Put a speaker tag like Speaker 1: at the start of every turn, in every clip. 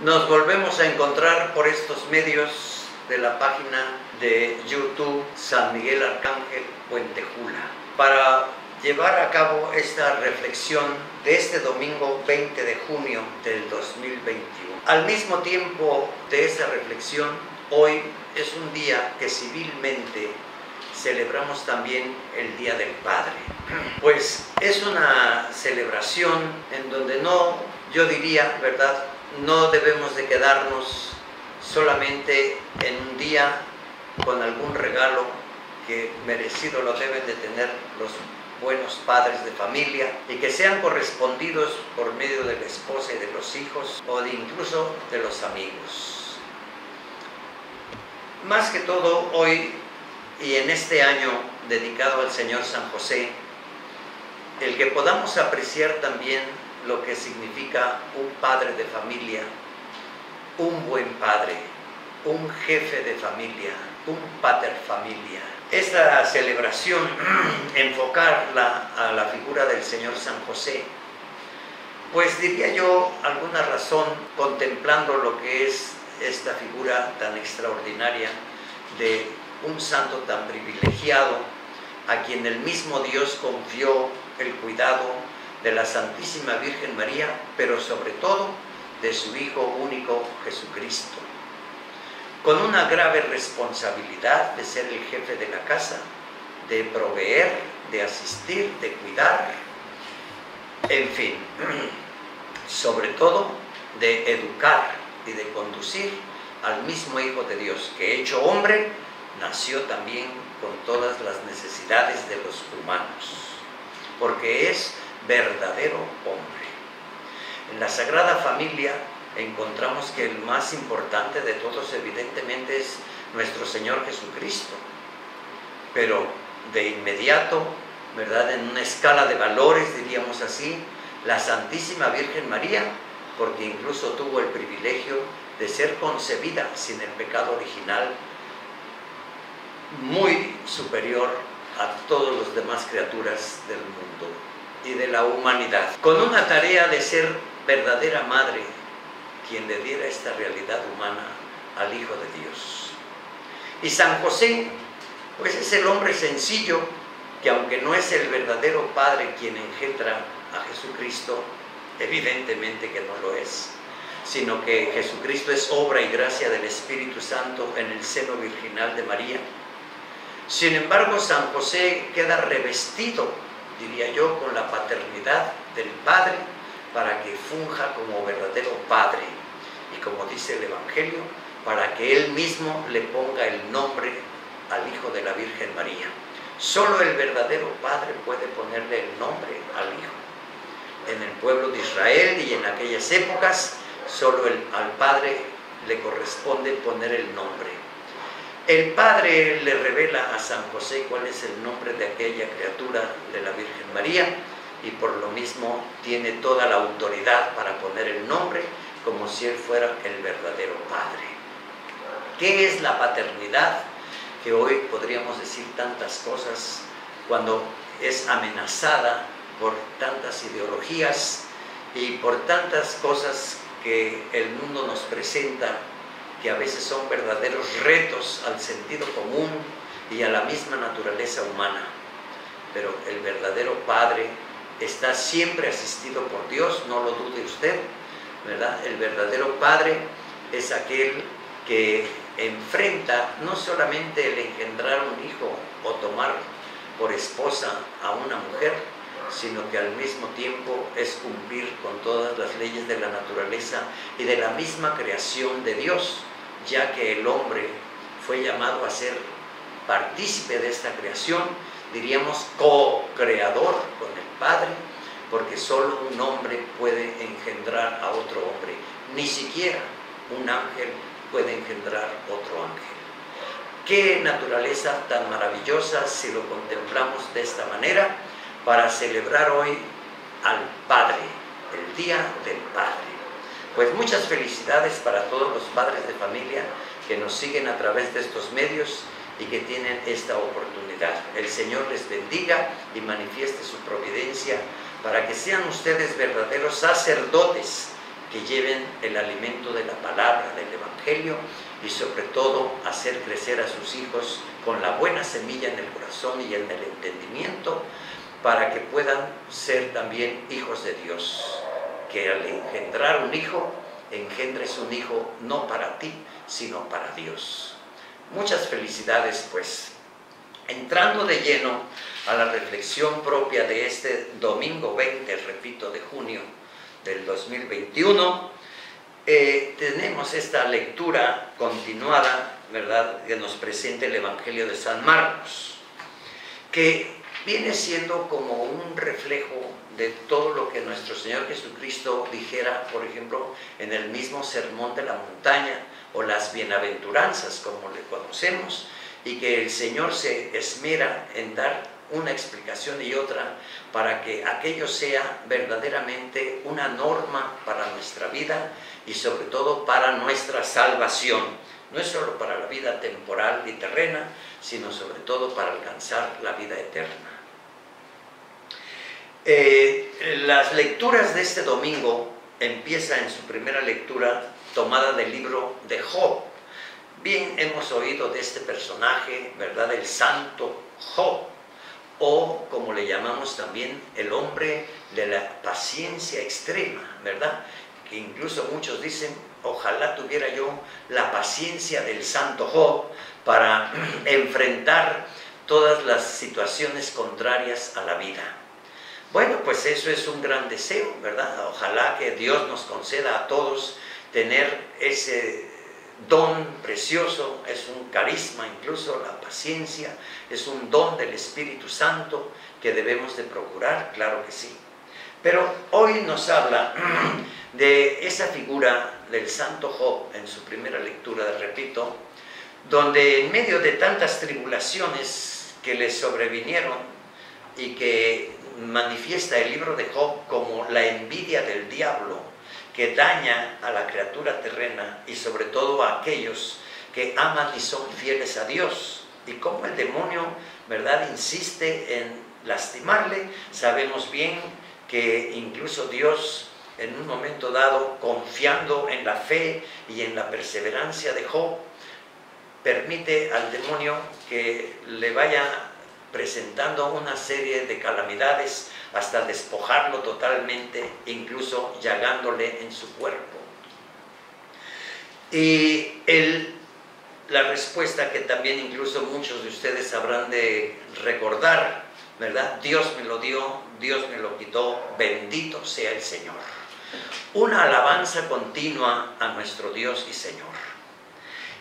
Speaker 1: Nos volvemos a encontrar por estos medios de la página de YouTube San Miguel Arcángel Puentejula para llevar a cabo esta reflexión de este domingo 20 de junio del 2021. Al mismo tiempo de esta reflexión, hoy es un día que civilmente celebramos también el Día del Padre. Pues es una celebración en donde yo diría, ¿verdad?, no debemos de quedarnos solamente en un día con algún regalo que merecido lo deben de tener los buenos padres de familia y que sean correspondidos por medio de la esposa y de los hijos o incluso de los amigos. Más que todo hoy y en este año dedicado al Señor San José, el que podamos apreciar también lo que significa un padre de familia, un buen padre, un jefe de familia, un pater familia. Esta celebración, enfocarla a la figura del Señor San José, pues diría yo alguna razón contemplando lo que es esta figura tan extraordinaria de un santo tan privilegiado a quien el mismo Dios confió el cuidado de la Santísima Virgen María, pero sobre todo de su Hijo único Jesucristo, con una grave responsabilidad de ser el jefe de la casa, de proveer, de asistir, de cuidar, en fin, sobre todo de educar y de conducir al mismo Hijo de Dios, que hecho hombre, nació también con todas las necesidades de los humanos, porque es verdadero hombre. En la Sagrada Familia encontramos que el más importante de todos evidentemente es nuestro Señor Jesucristo, pero de inmediato, ¿verdad?, en una escala de valores, diríamos así, la Santísima Virgen María, porque incluso tuvo el privilegio de ser concebida sin el pecado original, muy superior a todas las demás criaturas del mundo y de la humanidad, con una tarea de ser verdadera madre, quien le diera esta realidad humana al Hijo de Dios. Y San José, pues es el hombre sencillo, que aunque no es el verdadero Padre quien engendra a Jesucristo, evidentemente que no lo es, sino que Jesucristo es obra y gracia del Espíritu Santo en el seno virginal de María. Sin embargo, San José queda revestido, diría yo, con la paternidad del Padre para que funja como verdadero Padre y, como dice el Evangelio, para que Él mismo le ponga el nombre al Hijo de la Virgen María. Solo el verdadero Padre puede ponerle el nombre al Hijo. En el pueblo de Israel y en aquellas épocas, solo al Padre le corresponde poner el nombre. El Padre le revela a San José cuál es el nombre de aquella criatura de la Virgen María y por lo mismo tiene toda la autoridad para poner el nombre como si Él fuera el verdadero Padre. ¿Qué es la paternidad? Que hoy podríamos decir tantas cosas cuando es amenazada por tantas ideologías y por tantas cosas que el mundo nos presenta, que a veces son verdaderos retos al sentido común y a la misma naturaleza humana. Pero el verdadero Padre está siempre asistido por Dios, no lo dude usted, ¿verdad? El verdadero Padre es aquel que enfrenta no solamente el engendrar un hijo o tomar por esposa a una mujer, sino que al mismo tiempo es cumplir con todas las leyes de la naturaleza y de la misma creación de Dios, ya que el hombre fue llamado a ser partícipe de esta creación, diríamos co-creador con el Padre, porque solo un hombre puede engendrar a otro hombre, ni siquiera un ángel puede engendrar otro ángel. Qué naturaleza tan maravillosa si lo contemplamos de esta manera, para celebrar hoy al Padre, el Día del Padre. Pues muchas felicidades para todos los padres de familia que nos siguen a través de estos medios y que tienen esta oportunidad. El Señor les bendiga y manifieste su providencia para que sean ustedes verdaderos sacerdotes que lleven el alimento de la palabra, del Evangelio, y sobre todo hacer crecer a sus hijos con la buena semilla en el corazón y en el entendimiento, para que puedan ser también hijos de Dios, que al engendrar un hijo, engendres un hijo no para ti, sino para Dios. Muchas felicidades, pues. Entrando de lleno a la reflexión propia de este domingo 20, repito, de junio del 2021, tenemos esta lectura continuada, ¿verdad?, que nos presenta el Evangelio de San Marcos, que viene siendo como un reflejo de todo lo que nuestro Señor Jesucristo dijera, por ejemplo, en el mismo Sermón de la Montaña, o las bienaventuranzas, como le conocemos, y que el Señor se esmera en dar una explicación y otra para que aquello sea verdaderamente una norma para nuestra vida y sobre todo para nuestra salvación. No es solo para la vida temporal y terrena, sino sobre todo para alcanzar la vida eterna. Las lecturas de este domingo empieza en su primera lectura tomada del libro de Job. Bien hemos oído de este personaje, ¿verdad?, el santo Job, o como le llamamos también el hombre de la paciencia extrema, ¿verdad?, que incluso muchos dicen, ojalá tuviera yo la paciencia del santo Job para enfrentar todas las situaciones contrarias a la vida. Bueno, pues eso es un gran deseo, ¿verdad? Ojalá que Dios nos conceda a todos tener ese don precioso, es un carisma incluso, la paciencia, es un don del Espíritu Santo que debemos de procurar, claro que sí. Pero hoy nos habla de esa figura del santo Job en su primera lectura, repito, donde en medio de tantas tribulaciones que le sobrevinieron y que manifiesta el libro de Job como la envidia del diablo que daña a la criatura terrena y sobre todo a aquellos que aman y son fieles a Dios, y como el demonio, ¿verdad?, insiste en lastimarle. Sabemos bien que incluso Dios en un momento dado, confiando en la fe y en la perseverancia de Job, permite al demonio que le vaya presentando una serie de calamidades hasta despojarlo totalmente, incluso llagándole en su cuerpo. Y la respuesta que también incluso muchos de ustedes habrán de recordar, ¿verdad? Dios me lo dio, Dios me lo quitó, bendito sea el Señor. Una alabanza continua a nuestro Dios y Señor.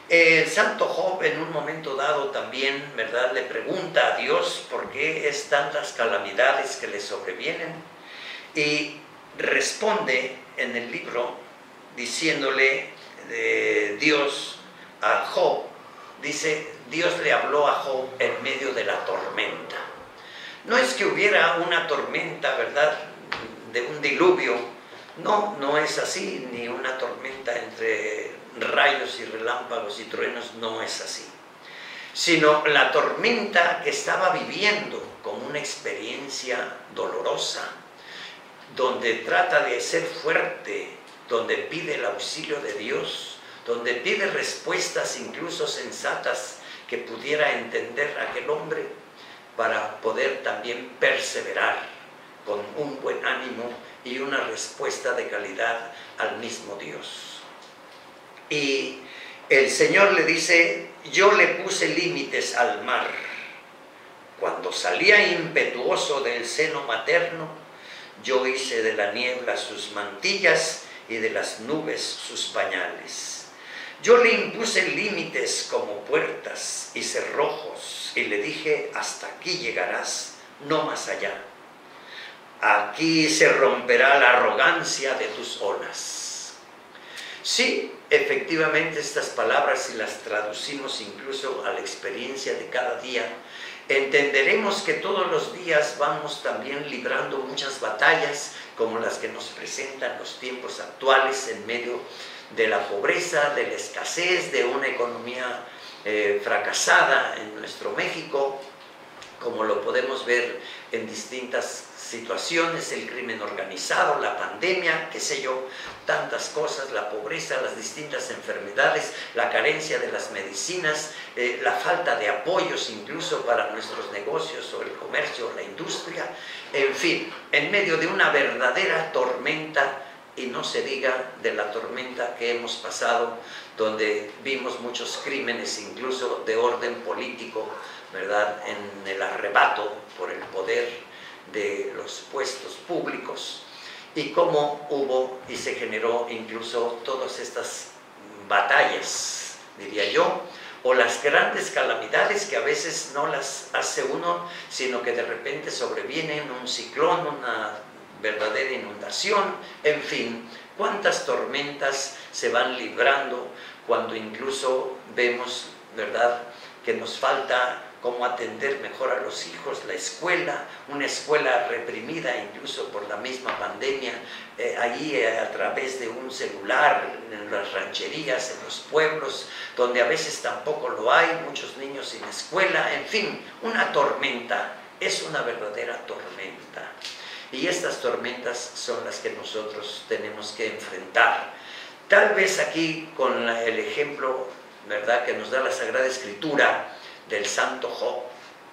Speaker 1: El santo Job en un momento dado también, ¿verdad?, le pregunta a Dios por qué es tantas calamidades que le sobrevienen, y responde en el libro diciéndole Dios a Job, dice, Dios le habló a Job en medio de la tormenta. No es que hubiera una tormenta, ¿verdad?, de un diluvio, no es así, ni una tormenta entre rayos y relámpagos y truenos, no es así, sino la tormenta que estaba viviendo como una experiencia dolorosa, donde trata de ser fuerte, donde pide el auxilio de Dios, donde pide respuestas incluso sensatas que pudiera entender aquel hombre para poder también perseverar con un buen ánimo y una respuesta de calidad al mismo Dios. Y el Señor le dice, yo le puse límites al mar. Cuando salía impetuoso del seno materno, yo hice de la niebla sus mantillas y de las nubes sus pañales. Yo le impuse límites como puertas y cerrojos, y le dije, hasta aquí llegarás, no más allá. Aquí se romperá la arrogancia de tus olas. Sí, efectivamente estas palabras, si las traducimos incluso a la experiencia de cada día, entenderemos que todos los días vamos también librando muchas batallas, como las que nos presentan los tiempos actuales en medio de la pobreza, de la escasez, de una economía fracasada en nuestro México, como lo podemos ver en distintas situaciones, el crimen organizado, la pandemia, qué sé yo, tantas cosas, la pobreza, las distintas enfermedades, la carencia de las medicinas, la falta de apoyos incluso para nuestros negocios o el comercio o la industria, en fin, en medio de una verdadera tormenta, y no se diga de la tormenta que hemos pasado, donde vimos muchos crímenes incluso de orden político, ¿verdad?, en el arrebato por el poder de los puestos públicos, y cómo hubo y se generó incluso todas estas batallas, diría yo, o las grandes calamidades que a veces no las hace uno, sino que de repente sobrevienen un ciclón, una verdadera inundación, en fin, cuántas tormentas se van librando cuando incluso vemos, ¿verdad?, que nos falta cómo atender mejor a los hijos, la escuela, una escuela reprimida incluso por la misma pandemia, ahí a través de un celular, en las rancherías, en los pueblos, donde a veces tampoco lo hay, muchos niños sin escuela, en fin, una tormenta, es una verdadera tormenta. Y estas tormentas son las que nosotros tenemos que enfrentar. Tal vez aquí con el ejemplo, ¿verdad?, que nos da la Sagrada Escritura del Santo Job,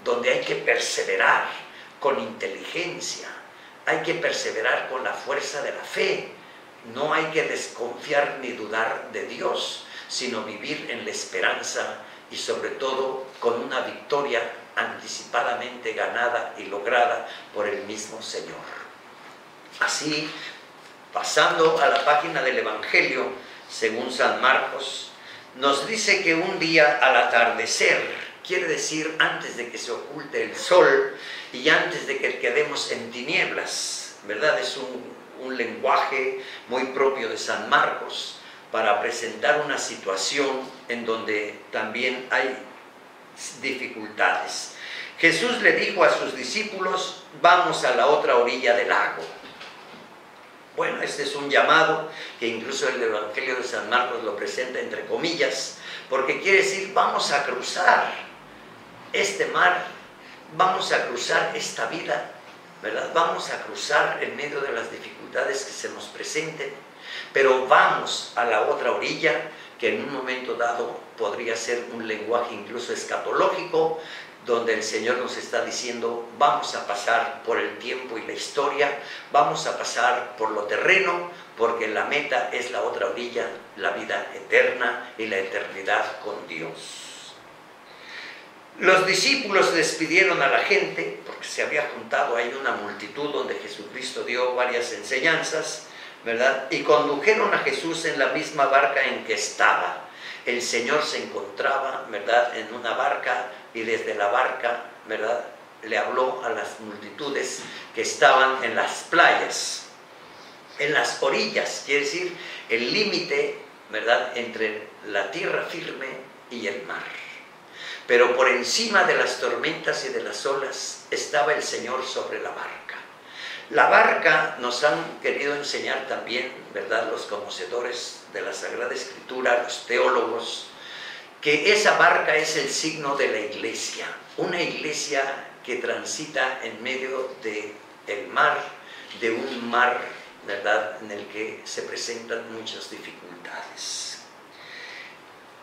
Speaker 1: donde hay que perseverar con inteligencia, hay que perseverar con la fuerza de la fe, no hay que desconfiar ni dudar de Dios, sino vivir en la esperanza y sobre todo con una victoria anticipadamente ganada y lograda por el mismo Señor. Así, pasando a la página del Evangelio, según San Marcos, nos dice que un día al atardecer, quiere decir antes de que se oculte el sol y antes de que quedemos en tinieblas, ¿verdad? Es un lenguaje muy propio de San Marcos para presentar una situación en donde también hay dificultades. Jesús le dijo a sus discípulos: vamos a la otra orilla del lago. Bueno, este es un llamado que incluso el Evangelio de San Marcos lo presenta entre comillas, porque quiere decir vamos a cruzar este mar, vamos a cruzar esta vida, ¿verdad? Vamos a cruzar en medio de las dificultades que se nos presenten, pero vamos a la otra orilla, que en un momento dado podría ser un lenguaje incluso escatológico, donde el Señor nos está diciendo: vamos a pasar por el tiempo y la historia, vamos a pasar por lo terreno, porque la meta es la otra orilla, la vida eterna y la eternidad con Dios. Los discípulos despidieron a la gente, porque se había juntado ahí una multitud donde Jesucristo dio varias enseñanzas, ¿verdad? Y condujeron a Jesús en la misma barca en que estaba. El Señor se encontraba, ¿verdad?, en una barca, y desde la barca, ¿verdad?, le habló a las multitudes que estaban en las playas, en las orillas, quiere decir el límite, ¿verdad?, entre la tierra firme y el mar. Pero por encima de las tormentas y de las olas estaba el Señor sobre la barca. La barca nos han querido enseñar también, ¿verdad?, los conocedores de la Sagrada Escritura, los teólogos, que esa barca es el signo de la iglesia, una iglesia que transita en medio del mar, de un mar, ¿verdad?, en el que se presentan muchas dificultades.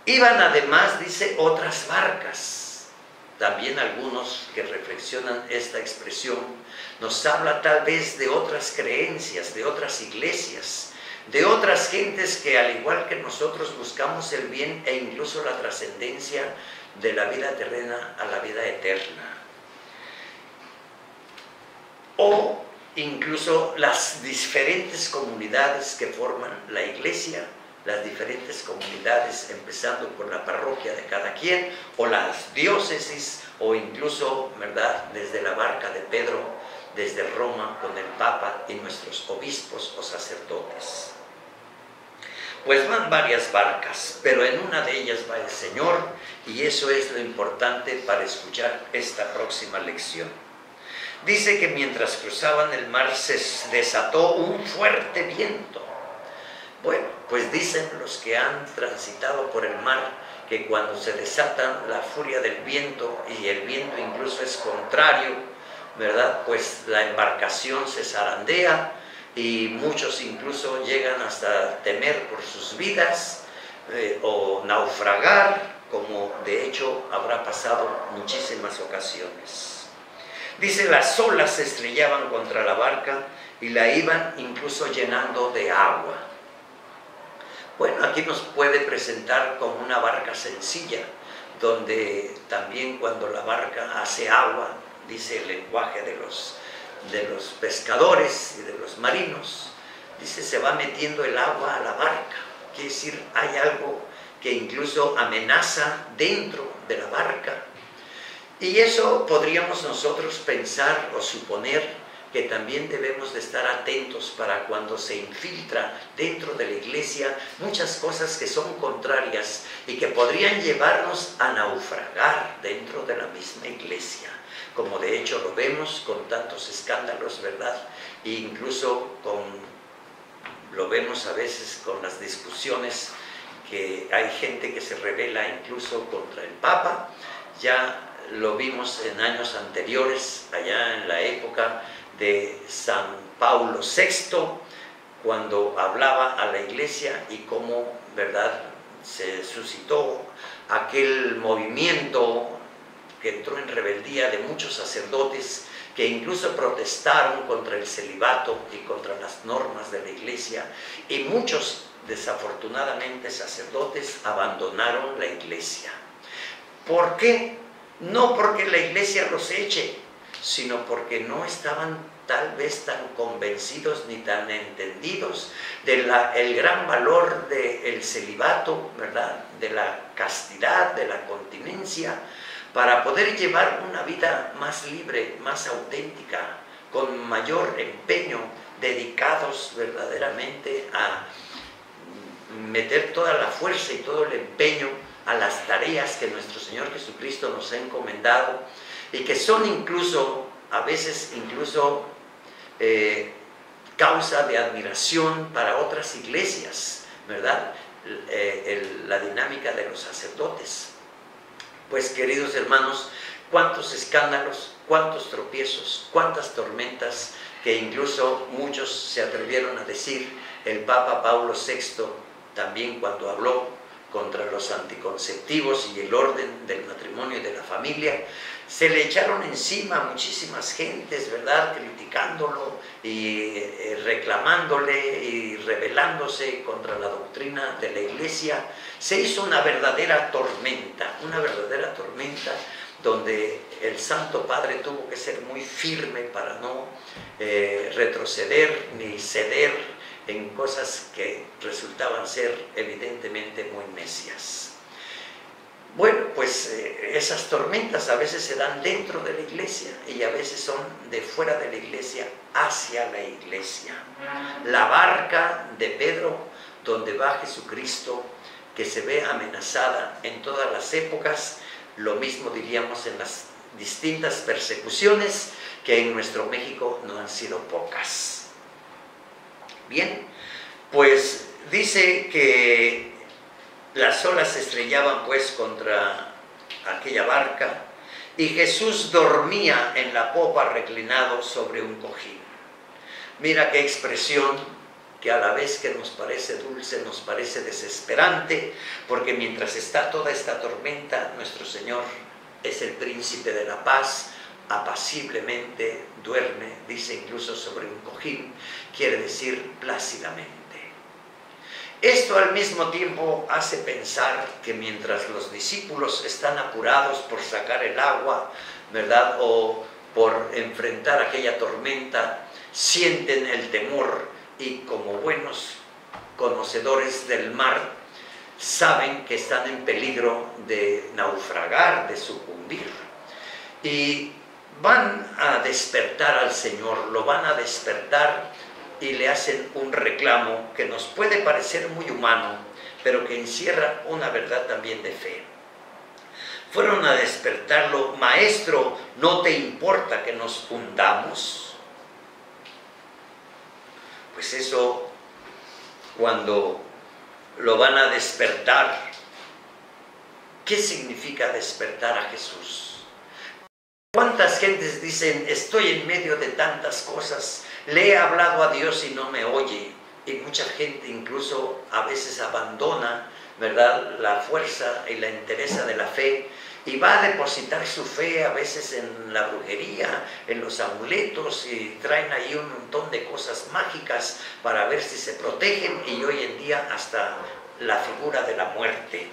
Speaker 1: Iban además, dice, otras barcas. También algunos que reflexionan esta expresión nos habla tal vez de otras creencias, de otras iglesias, de otras gentes que al igual que nosotros buscamos el bien e incluso la trascendencia de la vida terrena a la vida eterna. O incluso las diferentes comunidades que forman la iglesia, las diferentes comunidades, empezando por la parroquia de cada quien, o las diócesis, o incluso, ¿verdad?, desde la barca de Pedro, desde Roma con el Papa y nuestros obispos o sacerdotes. Pues van varias barcas, pero en una de ellas va el Señor, y eso es lo importante para escuchar esta próxima lección. Dice que mientras cruzaban el mar se desató un fuerte viento. Bueno, pues dicen los que han transitado por el mar que cuando se desata la furia del viento y el viento incluso es contrario, ¿verdad? Pues la embarcación se zarandea y muchos incluso llegan hasta temer por sus vidas o naufragar, como de hecho habrá pasado muchísimas ocasiones. Dice, las olas se estrellaban contra la barca y la iban incluso llenando de agua. Bueno, aquí nos puede presentar como una barca sencilla, donde también cuando la barca hace agua, dice el lenguaje de los pescadores y de los marinos, dice, se va metiendo el agua a la barca. Quiere decir, hay algo que incluso amenaza dentro de la barca. Y eso podríamos nosotros pensar o suponer que también debemos de estar atentos para cuando se infiltra dentro de la iglesia muchas cosas que son contrarias y que podrían llevarnos a naufragar dentro de la misma iglesia, como de hecho lo vemos con tantos escándalos, ¿verdad? E incluso lo vemos a veces con las discusiones, que hay gente que se rebela incluso contra el Papa. Ya lo vimos en años anteriores, allá en la época de San Pablo VI, cuando hablaba a la iglesia y cómo, ¿verdad?, se suscitó aquel movimiento que entró en rebeldía de muchos sacerdotes que incluso protestaron contra el celibato y contra las normas de la iglesia, y muchos, desafortunadamente, sacerdotes abandonaron la iglesia. ¿Por qué? No porque la iglesia los eche, sino porque no estaban tal vez tan convencidos ni tan entendidos del gran valor del celibato, ¿verdad?, de la castidad, de la continencia, para poder llevar una vida más libre, más auténtica, con mayor empeño, dedicados verdaderamente a meter toda la fuerza y todo el empeño a las tareas que nuestro Señor Jesucristo nos ha encomendado, y que son incluso, a veces incluso, causa de admiración para otras iglesias, ¿verdad? La dinámica de los sacerdotes. Pues, queridos hermanos, cuántos escándalos, cuántos tropiezos, cuántas tormentas, que incluso muchos se atrevieron a decir. El Papa Pablo VI también, cuando habló contra los anticonceptivos y el orden del matrimonio y de la familia, se le echaron encima a muchísimas gentes, ¿verdad?, criticándolo y reclamándole y rebelándose contra la doctrina de la iglesia. Se hizo una verdadera tormenta, donde el Santo Padre tuvo que ser muy firme para no retroceder ni ceder en cosas que resultaban ser evidentemente muy necias. Bueno, pues esas tormentas a veces se dan dentro de la iglesia y a veces son de fuera de la iglesia hacia la iglesia. La barca de Pedro, donde va Jesucristo, que se ve amenazada en todas las épocas, lo mismo diríamos en las distintas persecuciones, que en nuestro México no han sido pocas. Bien, pues dice que las olas se estrellaban pues contra aquella barca y Jesús dormía en la popa reclinado sobre un cojín. Mira qué expresión, que a la vez que nos parece dulce, nos parece desesperante, porque mientras está toda esta tormenta, nuestro Señor es el príncipe de la paz, apaciblemente duerme, dice incluso sobre un cojín, quiere decir plácidamente. Esto al mismo tiempo hace pensar que mientras los discípulos están apurados por sacar el agua, ¿verdad?, o por enfrentar aquella tormenta, sienten el temor y, como buenos conocedores del mar, saben que están en peligro de naufragar, de sucumbir, y van a despertar al Señor, lo van a despertar y le hacen un reclamo que nos puede parecer muy humano, pero que encierra una verdad también de fe. Fueron a despertarlo: Maestro, ¿no te importa que nos hundamos? Pues eso, cuando lo van a despertar, ¿Qué significa despertar a Jesús? ¿Cuántas gentes dicen, estoy en medio de tantas cosas, le he hablado a Dios y no me oye? Y mucha gente incluso a veces abandona, ¿verdad?, la fuerza y la entereza de la fe, y va a depositar su fe a veces en la brujería, en los amuletos, y traen ahí un montón de cosas mágicas para ver si se protegen, y hoy en día hasta la figura de la muerte.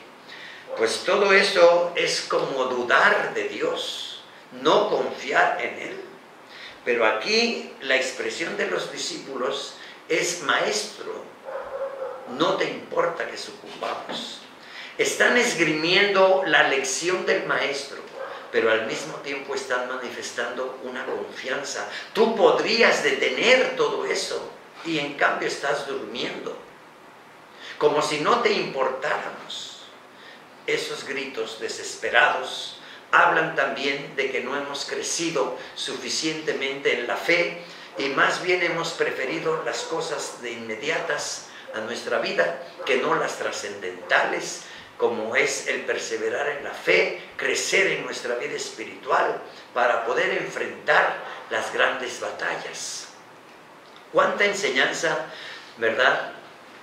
Speaker 1: Pues todo eso es como dudar de Dios, no confiar en Él. Pero aquí la expresión de los discípulos es: maestro, no te importa que sucumbamos. Están esgrimiendo la lección del maestro, pero al mismo tiempo están manifestando una confianza. Tú podrías detener todo eso y en cambio estás durmiendo, como si no te importáramos. Esos gritos desesperados hablan también de que no hemos crecido suficientemente en la fe y más bien hemos preferido las cosas de inmediatas a nuestra vida que no las trascendentales, como es el perseverar en la fe, crecer en nuestra vida espiritual para poder enfrentar las grandes batallas. Cuánta enseñanza, ¿verdad?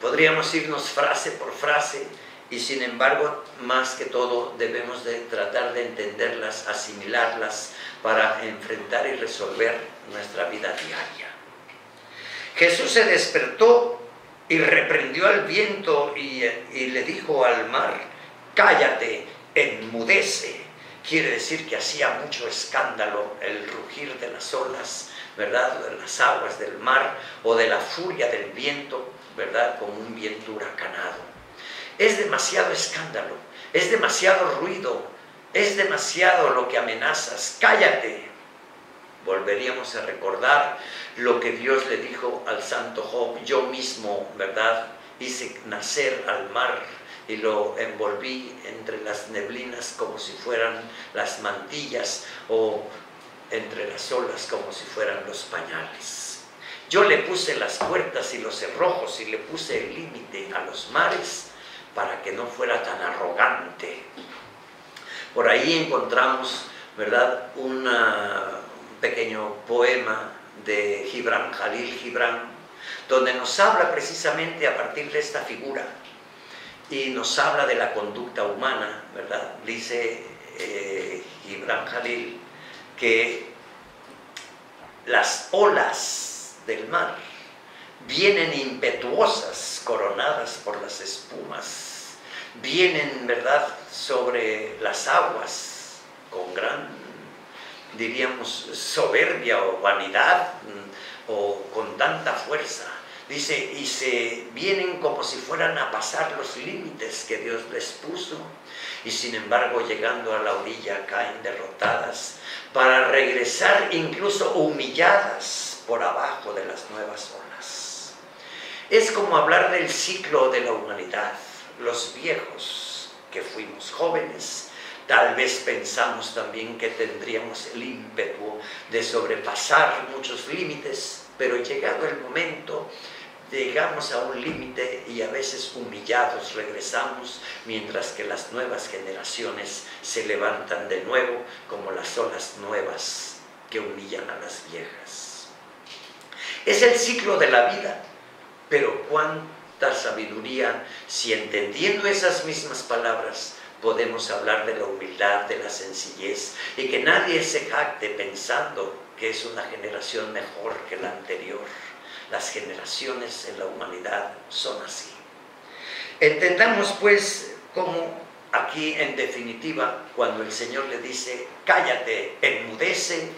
Speaker 1: Podríamos irnos frase por frase y sin embargo, más que todo, debemos de tratar de entenderlas, asimilarlas para enfrentar y resolver nuestra vida diaria. Jesús se despertó y reprendió al viento y le dijo al mar: cállate, enmudece. Quiere decir que hacía mucho escándalo el rugir de las olas, ¿verdad?, de las aguas del mar o de la furia del viento, ¿verdad?, como un viento huracanado. Es demasiado escándalo, es demasiado ruido, es demasiado lo que amenazas. Cállate. Volveríamos a recordar lo que Dios le dijo al santo Job: yo mismo, ¿verdad?, hice nacer al mar y lo envolví entre las neblinas como si fueran las mantillas, o entre las olas como si fueran los pañales. Yo le puse las puertas y los cerrojos y le puse el límite a los mares para que no fuera tan arrogante. Por ahí encontramos, ¿verdad?, un pequeño poema de Gibran, Jalil Gibran, donde nos habla precisamente a partir de esta figura y nos habla de la conducta humana, ¿verdad? Dice Gibran Jalil que las olas del mar vienen impetuosas, coronadas por las espumas, vienen, ¿verdad?, sobre las aguas con gran, diríamos, soberbia o vanidad, o con tanta fuerza. Dice, y se vienen como si fueran a pasar los límites que Dios les puso, y sin embargo, llegando a la orilla, caen derrotadas, para regresar incluso humilladas por abajo de las nuevas olas. Es como hablar del ciclo de la humanidad. Los viejos que fuimos jóvenes, tal vez pensamos también que tendríamos el ímpetu de sobrepasar muchos límites, pero llegado el momento, llegamos a un límite y a veces humillados regresamos, mientras que las nuevas generaciones se levantan de nuevo como las olas nuevas que humillan a las viejas. Es el ciclo de la vida, pero cuánta sabiduría si entendiendo esas mismas palabras podemos hablar de la humildad, de la sencillez, y que nadie se jacte pensando que es una generación mejor que la anterior. Las generaciones en la humanidad son así. Entendamos pues cómo aquí en definitiva, cuando el Señor le dice cállate, enmudece,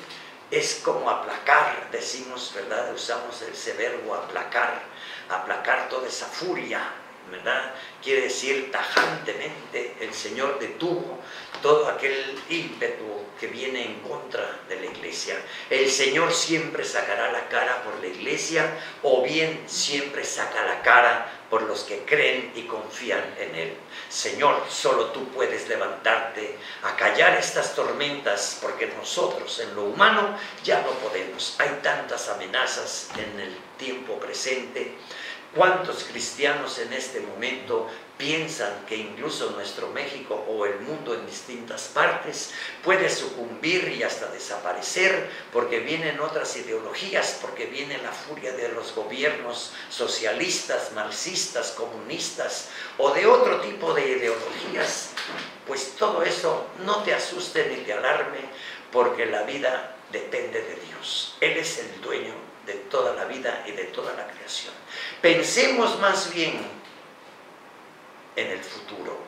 Speaker 1: es como aplacar, decimos, ¿verdad? Usamos ese verbo aplacar toda esa furia, ¿verdad? Quiere decir tajantemente el Señor detuvo todo aquel ímpetu que viene en contra de la iglesia. El Señor siempre sacará la cara por la iglesia, o bien siempre saca la cara por los que creen y confían en Él. Señor, solo tú puedes levantarte a callar estas tormentas, porque nosotros en lo humano ya no podemos. Hay tantas amenazas en el tiempo presente. ¿Cuántos cristianos en este momento piensan que incluso nuestro México o el mundo en distintas partes puede sucumbir y hasta desaparecer porque vienen otras ideologías, porque viene la furia de los gobiernos socialistas, marxistas, comunistas o de otro tipo de ideologías? Pues todo eso no te asuste ni te alarme, porque la vida depende de Dios. Él es el dueño de toda la vida y de toda la creación. Pensemos más bien en el futuro,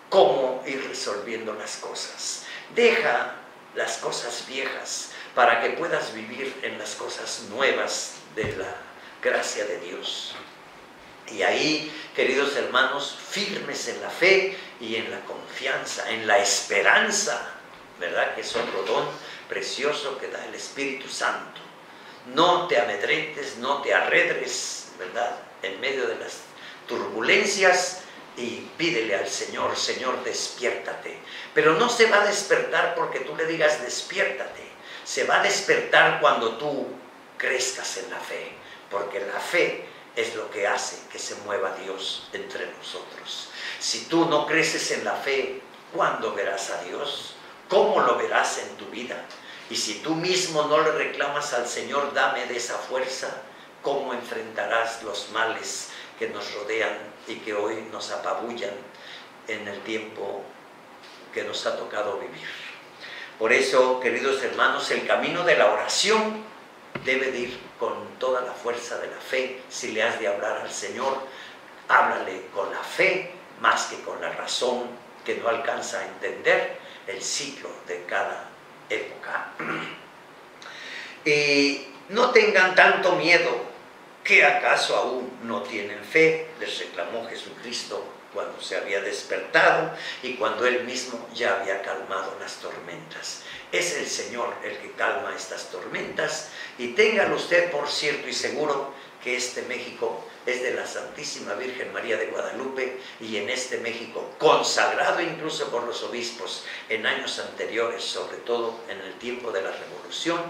Speaker 1: cómo ir resolviendo las cosas. Deja las cosas viejas para que puedas vivir en las cosas nuevas de la gracia de Dios. Y ahí, queridos hermanos, firmes en la fe y en la confianza, en la esperanza, ¿verdad? Que es otro don precioso que da el Espíritu Santo. No te amedrentes, no te arredres, ¿verdad? En medio de las turbulencias, y pídele al Señor: Señor, despiértate. Pero no se va a despertar porque tú le digas despiértate. Se va a despertar cuando tú crezcas en la fe, porque la fe es lo que hace que se mueva Dios entre nosotros. Si tú no creces en la fe, ¿cuándo verás a Dios? ¿Cómo lo verás en tu vida? Y si tú mismo no le reclamas al Señor: dame de esa fuerza, ¿cómo enfrentarás los males que nos rodean y que hoy nos apabullan en el tiempo que nos ha tocado vivir? Por eso, queridos hermanos, el camino de la oración debe de ir con toda la fuerza de la fe. Si le has de hablar al Señor, háblale con la fe más que con la razón, que no alcanza a entender el ciclo de cada época. Y no tengan tanto miedo. ¿Qué acaso aún no tienen fe?, les reclamó Jesucristo cuando se había despertado y cuando Él mismo ya había calmado las tormentas. Es el Señor el que calma estas tormentas, y téngalo usted por cierto y seguro que este México es de la Santísima Virgen María de Guadalupe, y en este México, consagrado incluso por los obispos en años anteriores, sobre todo en el tiempo de la Revolución,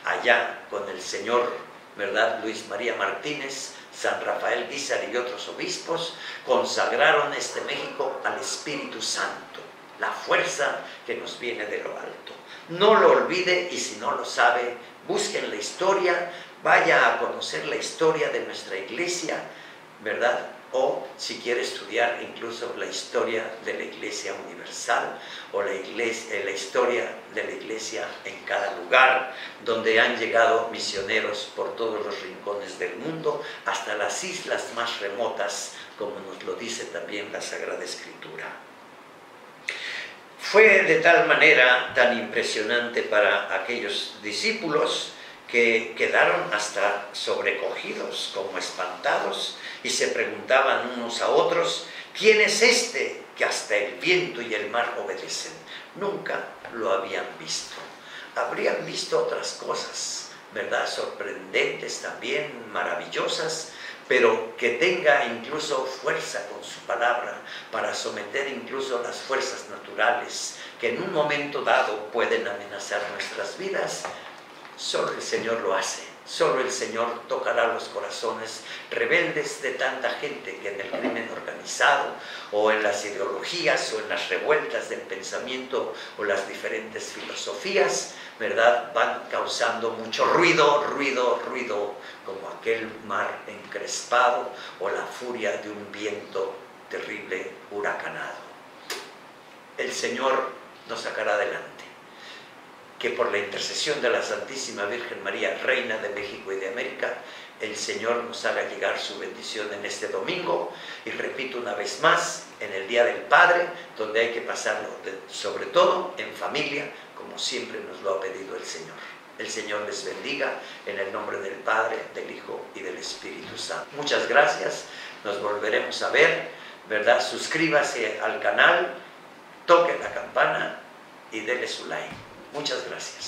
Speaker 1: allá con el señor, ¿verdad?, Luis María Martínez, San Rafael Guízar y otros obispos, consagraron este México al Espíritu Santo, la fuerza que nos viene de lo alto. No lo olvide, y si no lo sabe, busquen la historia, vaya a conocer la historia de nuestra iglesia, ¿verdad? O si quiere estudiar incluso la historia de la Iglesia Universal, o la historia de la Iglesia en cada lugar, donde han llegado misioneros por todos los rincones del mundo, hasta las islas más remotas, como nos lo dice también la Sagrada Escritura. Fue de tal manera tan impresionante para aquellos discípulos que quedaron hasta sobrecogidos, como espantados, y se preguntaban unos a otros: ¿quién es este que hasta el viento y el mar obedecen? Nunca lo habían visto. Habrían visto otras cosas, ¿verdad?, sorprendentes también, maravillosas, pero que tenga incluso fuerza con su palabra para someter incluso las fuerzas naturales que en un momento dado pueden amenazar nuestras vidas. Solo el Señor lo hace. Solo el Señor tocará los corazones rebeldes de tanta gente que en el crimen organizado, o en las ideologías, o en las revueltas del pensamiento, o las diferentes filosofías, ¿verdad?, van causando mucho ruido, como aquel mar encrespado, o la furia de un viento terrible huracanado. El Señor nos sacará adelante. Que por la intercesión de la Santísima Virgen María, Reina de México y de América, el Señor nos haga llegar su bendición en este domingo. Y repito una vez más, en el Día del Padre, donde hay que pasarlo sobre todo en familia, como siempre nos lo ha pedido el Señor. El Señor les bendiga en el nombre del Padre, del Hijo y del Espíritu Santo. Muchas gracias, nos volveremos a ver, ¿verdad? Suscríbase al canal, toque la campana y dele su like. Muchas gracias.